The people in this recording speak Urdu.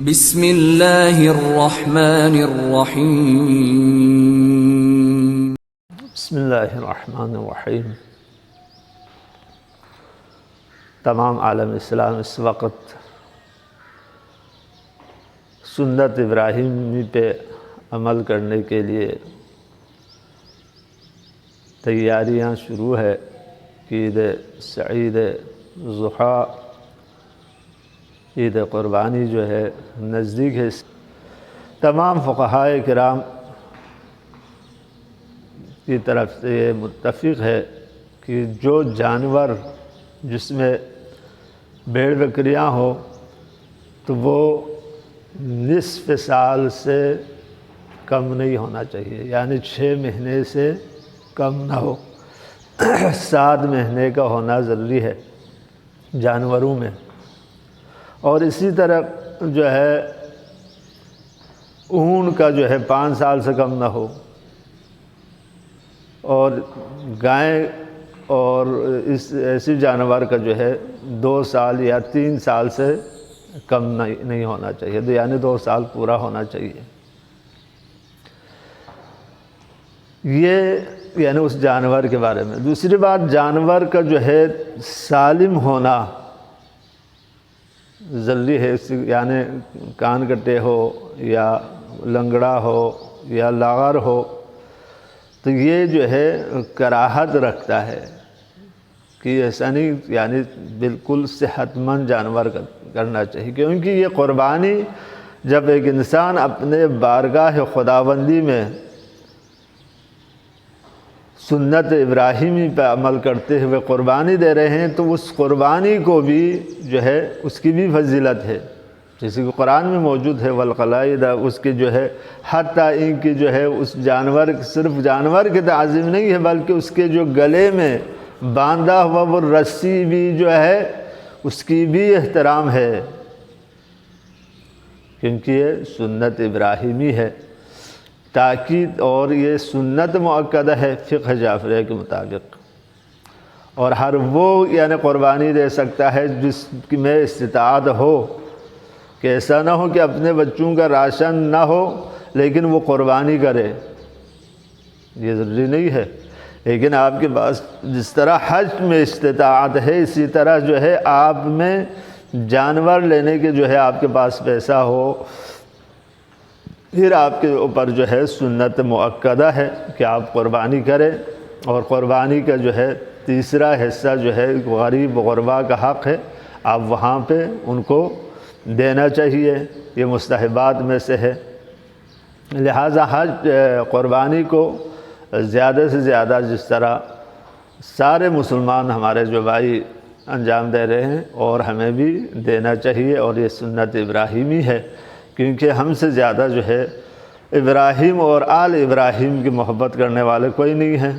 بسم اللہ الرحمن الرحیم۔ بسم اللہ الرحمن الرحیم۔ تمام عالم اسلام اس وقت سنت ابراہیمی پہ عمل کرنے کے لیے تیاریاں شروع ہے کہ عید سعید ضحیٰ عید قربانی جو ہے نزدیک ہے۔ تمام فقہائے کرام کی طرف سے یہ متفق ہے کہ جو جانور جس میں بھیڑ بکریاں ہو تو وہ نصف سال سے کم نہیں ہونا چاہیے، یعنی 6 مہینے سے کم نہ ہو، 7 مہینے کا ہونا ضروری ہے جانوروں میں۔ اور اسی طرح جو ہے اونٹ کا جو ہے 5 سال سے کم نہ ہو، اور گائے اور ایسی جانور کا جو ہے 2 سال یا 3 سال سے کم نہیں ہونا چاہیے، یعنی 2 سال پورا ہونا چاہیے۔ یہ یعنی اس جانور کے بارے میں۔ دوسری بات، جانور کا جو ہے سالم ہونا ضروری ہے، یعنی کان کٹے ہو یا لنگڑا ہو یا لاغر ہو تو یہ جو ہے کراہت رکھتا ہے کہ ایسا نہیں، یعنی بالکل صحت مند جانور کرنا چاہیے، کیونکہ یہ قربانی جب ایک انسان اپنے بارگاہ خداوندی میں سنت ابراہیمی پہ عمل کرتے ہوئے قربانی دے رہے ہیں تو اس قربانی کو بھی جو ہے اس کی بھی فضیلت ہے، جیسے کہ قرآن میں موجود ہے والقلائد، اس کی جو ہے حتیٰ ان کی جو ہے اس جانور، صرف جانور کی تعظیم نہیں ہے بلکہ اس کے جو گلے میں باندھا ہوا وہ رسی بھی جو ہے اس کی بھی احترام ہے، کیونکہ یہ سنت ابراہیمی ہے تاکید، اور یہ سنت مؤکدہ ہے فقہ جعفریہ کے مطابق۔ اور ہر وہ یعنی قربانی دے سکتا ہے جس میں استطاعت ہو، کہ ایسا نہ ہو کہ اپنے بچوں کا راشن نہ ہو لیکن وہ قربانی کرے، یہ ضروری نہیں ہے، لیکن آپ کے پاس جس طرح حج میں استطاعت ہے اسی طرح جو ہے آپ میں جانور لینے کے جو ہے آپ کے پاس پیسہ ہو، پھر آپ کے اوپر جو ہے سنت مؤکدہ ہے کہ آپ قربانی کریں۔ اور قربانی کا جو ہے تیسرا حصہ جو ہے غریب غربا کا حق ہے، آپ وہاں پہ ان کو دینا چاہیے، یہ مستحبات میں سے ہے۔ لہٰذا حج قربانی کو زیادہ سے زیادہ جس طرح سارے مسلمان ہمارے جو بھائی انجام دے رہے ہیں اور ہمیں بھی دینا چاہیے، اور یہ سنت ابراہیمی ہے، کیونکہ ہم سے زیادہ جو ہے ابراہیم اور آل ابراہیم کی محبت کرنے والے کوئی نہیں ہیں۔